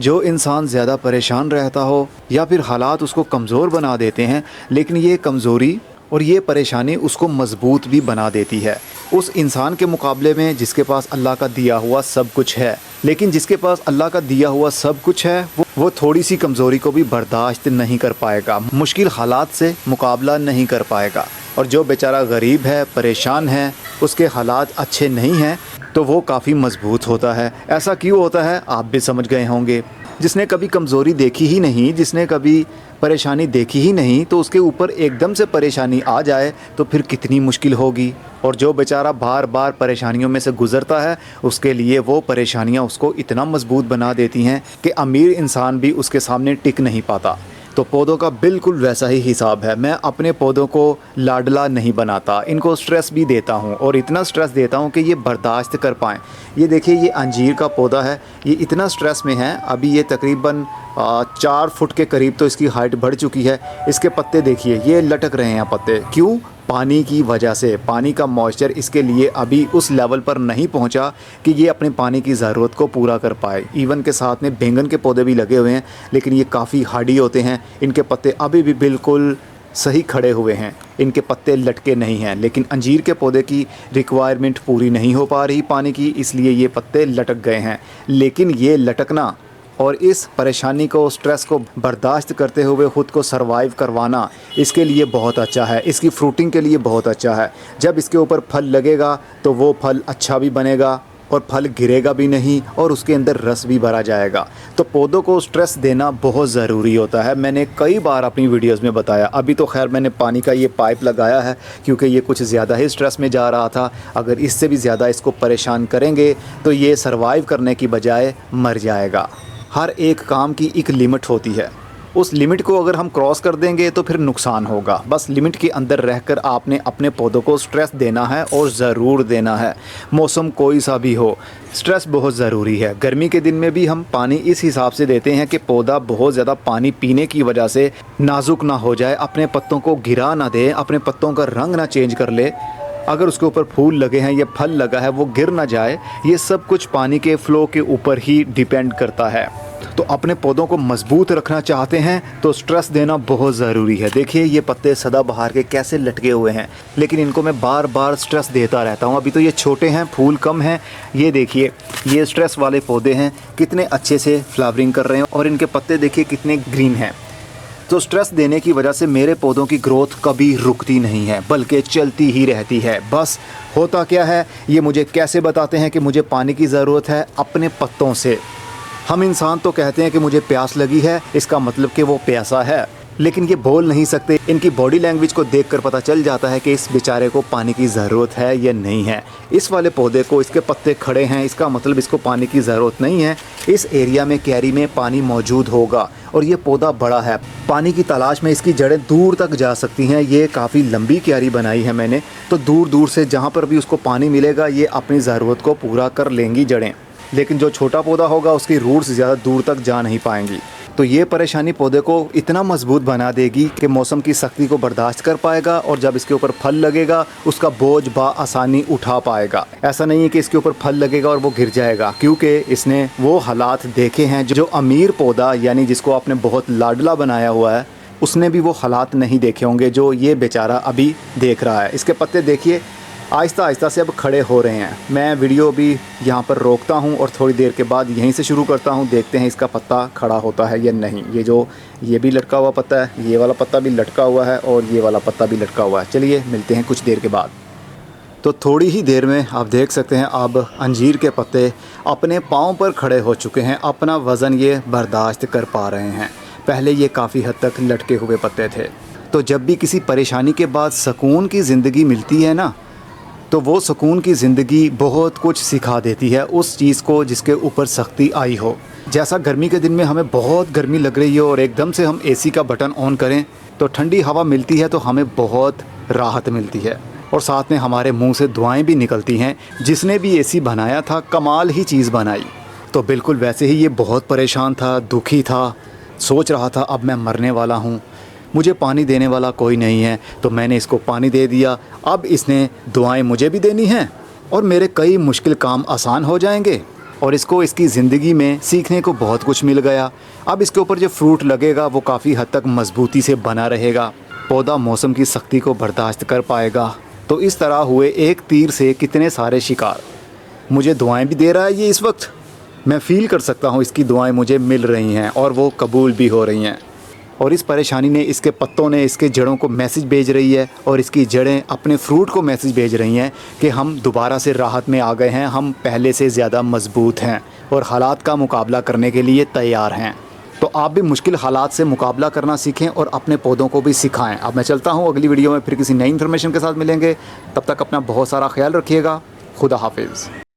जो इंसान ज़्यादा परेशान रहता हो या फिर हालात उसको कमज़ोर बना देते हैं, लेकिन ये कमज़ोरी और ये परेशानी उसको मज़बूत भी बना देती है। उस इंसान के मुकाबले में जिसके पास अल्लाह का दिया हुआ सब कुछ है, लेकिन जिसके पास अल्लाह का दिया हुआ सब कुछ है वो थोड़ी सी कमज़ोरी को भी बर्दाश्त नहीं कर पाएगा, मुश्किल हालात से मुकाबला नहीं कर पाएगा। और जो बेचारा गरीब है, परेशान है, उसके हालात अच्छे नहीं हैं, तो वो काफ़ी मजबूत होता है। ऐसा क्यों होता है आप भी समझ गए होंगे। जिसने कभी कमज़ोरी देखी ही नहीं, जिसने कभी परेशानी देखी ही नहीं, तो उसके ऊपर एकदम से परेशानी आ जाए तो फिर कितनी मुश्किल होगी। और जो बेचारा बार बार परेशानियों में से गुज़रता है, उसके लिए वो परेशानियां उसको इतना मजबूत बना देती हैं कि अमीर इंसान भी उसके सामने टिक नहीं पाता। तो पौधों का बिल्कुल वैसा ही हिसाब है। मैं अपने पौधों को लाडला नहीं बनाता, इनको स्ट्रेस भी देता हूँ, और इतना स्ट्रेस देता हूँ कि ये बर्दाश्त कर पाएँ। ये देखिए, ये अंजीर का पौधा है, ये इतना स्ट्रेस में है। अभी ये तकरीबन 4 फुट के करीब तो इसकी हाइट बढ़ चुकी है। इसके पत्ते देखिए, ये लटक रहे हैं पत्ते। क्यों? पानी की वजह से। पानी का मॉइस्चर इसके लिए अभी उस लेवल पर नहीं पहुंचा कि ये अपने पानी की ज़रूरत को पूरा कर पाए। इवन के साथ में बैंगन के पौधे भी लगे हुए हैं, लेकिन ये काफ़ी हार्डी होते हैं। इनके पत्ते अभी भी बिल्कुल सही खड़े हुए हैं, इनके पत्ते लटके नहीं हैं। लेकिन अंजीर के पौधे की रिक्वायरमेंट पूरी नहीं हो पा रही पानी की, इसलिए ये पत्ते लटक गए हैं। लेकिन ये लटकना और इस परेशानी को, स्ट्रेस को बर्दाश्त करते हुए ख़ुद को सरवाइव करवाना, इसके लिए बहुत अच्छा है, इसकी फ्रूटिंग के लिए बहुत अच्छा है। जब इसके ऊपर फल लगेगा तो वो फल अच्छा भी बनेगा और फल गिरेगा भी नहीं, और उसके अंदर रस भी भरा जाएगा। तो पौधों को स्ट्रेस देना बहुत ज़रूरी होता है। मैंने कई बार अपनी वीडियोस में बताया। अभी तो खैर मैंने पानी का ये पाइप लगाया है, क्योंकि ये कुछ ज़्यादा ही स्ट्रेस में जा रहा था। अगर इससे भी ज़्यादा इसको परेशान करेंगे तो ये सरवाइव करने की बजाय मर जाएगा। हर एक काम की एक लिमिट होती है, उस लिमिट को अगर हम क्रॉस कर देंगे तो फिर नुकसान होगा। बस लिमिट के अंदर रहकर आपने अपने पौधों को स्ट्रेस देना है, और ज़रूर देना है। मौसम कोई सा भी हो, स्ट्रेस बहुत ज़रूरी है। गर्मी के दिन में भी हम पानी इस हिसाब से देते हैं कि पौधा बहुत ज़्यादा पानी पीने की वजह से नाजुक ना हो जाए, अपने पत्तों को गिरा ना दे, अपने पत्तों का रंग ना चेंज कर ले। अगर उसके ऊपर फूल लगे हैं या फल लगा है वो गिर ना जाए। ये सब कुछ पानी के फ़्लो के ऊपर ही डिपेंड करता है। तो अपने पौधों को मजबूत रखना चाहते हैं तो स्ट्रेस देना बहुत ज़रूरी है। देखिए, ये पत्ते सदाबहार के कैसे लटके हुए हैं, लेकिन इनको मैं बार बार स्ट्रेस देता रहता हूँ। अभी तो ये छोटे हैं, फूल कम हैं। ये देखिए, ये स्ट्रेस वाले पौधे हैं, कितने अच्छे से फ्लावरिंग कर रहे हैं, और इनके पत्ते देखिए कितने ग्रीन हैं। तो स्ट्रेस देने की वजह से मेरे पौधों की ग्रोथ कभी रुकती नहीं है, बल्कि चलती ही रहती है। बस होता क्या है, ये मुझे कैसे बताते हैं कि मुझे पानी की ज़रूरत है? अपने पत्तों से। हम इंसान तो कहते हैं कि मुझे प्यास लगी है, इसका मतलब कि वो प्यासा है, लेकिन ये बोल नहीं सकते। इनकी बॉडी लैंग्वेज को देखकर पता चल जाता है कि इस बेचारे को पानी की ज़रूरत है या नहीं है। इस वाले पौधे को, इसके पत्ते खड़े हैं, इसका मतलब इसको पानी की ज़रूरत नहीं है। इस एरिया में, क्यारी में पानी मौजूद होगा, और ये पौधा बड़ा है, पानी की तलाश में इसकी जड़ें दूर तक जा सकती हैं। ये काफ़ी लंबी क्यारी बनाई है मैंने, तो दूर दूर से जहाँ पर भी उसको पानी मिलेगा ये अपनी ज़रूरत को पूरा कर लेंगी जड़ें। लेकिन जो छोटा पौधा होगा उसकी रूट्स ज़्यादा दूर तक जा नहीं पाएंगी। तो ये परेशानी पौधे को इतना मजबूत बना देगी कि मौसम की सख्ती को बर्दाश्त कर पाएगा, और जब इसके ऊपर फल लगेगा उसका बोझ आसानी उठा पाएगा। ऐसा नहीं है कि इसके ऊपर फल लगेगा और वो गिर जाएगा, क्योंकि इसने वो हालात देखे हैं। जो अमीर पौधा, यानी जिसको आपने बहुत लाडला बनाया हुआ है, उसने भी वो हालात नहीं देखे होंगे जो ये बेचारा अभी देख रहा है। इसके पत्ते देखिए आहिस्ता आहिस्ता से अब खड़े हो रहे हैं। मैं वीडियो भी यहाँ पर रोकता हूँ और थोड़ी देर के बाद यहीं से शुरू करता हूँ। देखते हैं इसका पत्ता खड़ा होता है या नहीं। ये भी लटका हुआ पत्ता है, ये वाला पत्ता भी लटका हुआ है, और ये वाला पत्ता भी लटका हुआ है। चलिए मिलते हैं कुछ देर के बाद। तो थोड़ी ही देर में आप देख सकते हैं अब अंजीर के पत्ते अपने पाँव पर खड़े हो चुके हैं, अपना वज़न ये बर्दाश्त कर पा रहे हैं। पहले ये काफ़ी हद तक लटके हुए पत्ते थे। तो जब भी किसी परेशानी के बाद सुकून की ज़िंदगी मिलती है ना, तो वो सुकून की ज़िंदगी बहुत कुछ सिखा देती है उस चीज़ को जिसके ऊपर सख्ती आई हो। जैसा गर्मी के दिन में हमें बहुत गर्मी लग रही हो और एकदम से हम एसी का बटन ऑन करें तो ठंडी हवा मिलती है, तो हमें बहुत राहत मिलती है, और साथ में हमारे मुंह से दुआएं भी निकलती हैं। जिसने भी एसी बनाया था कमाल ही चीज़ बनाई। तो बिल्कुल वैसे ही ये बहुत परेशान था, दुखी था, सोच रहा था अब मैं मरने वाला हूँ, मुझे पानी देने वाला कोई नहीं है। तो मैंने इसको पानी दे दिया, अब इसने दुआएं मुझे भी देनी हैं और मेरे कई मुश्किल काम आसान हो जाएंगे। और इसको इसकी ज़िंदगी में सीखने को बहुत कुछ मिल गया। अब इसके ऊपर जो फ्रूट लगेगा वो काफ़ी हद तक मजबूती से बना रहेगा, पौधा मौसम की सख्ती को बर्दाश्त कर पाएगा। तो इस तरह हुए एक तीर से कितने सारे शिकार। मुझे दुआएं भी दे रहा है ये इस वक्त, मैं फ़ील कर सकता हूँ इसकी दुआएं मुझे मिल रही हैं और वो कबूल भी हो रही हैं। और इस परेशानी ने, इसके पत्तों ने इसके जड़ों को मैसेज भेज रही है और इसकी जड़ें अपने फ्रूट को मैसेज भेज रही हैं कि हम दोबारा से राहत में आ गए हैं, हम पहले से ज़्यादा मजबूत हैं और हालात का मुकाबला करने के लिए तैयार हैं। तो आप भी मुश्किल हालात से मुकाबला करना सीखें और अपने पौधों को भी सिखाएं। अब मैं चलता हूँ, अगली वीडियो में फिर किसी नई इन्फॉर्मेशन के साथ मिलेंगे। तब तक अपना बहुत सारा ख्याल रखिएगा। खुदा हाफिज़।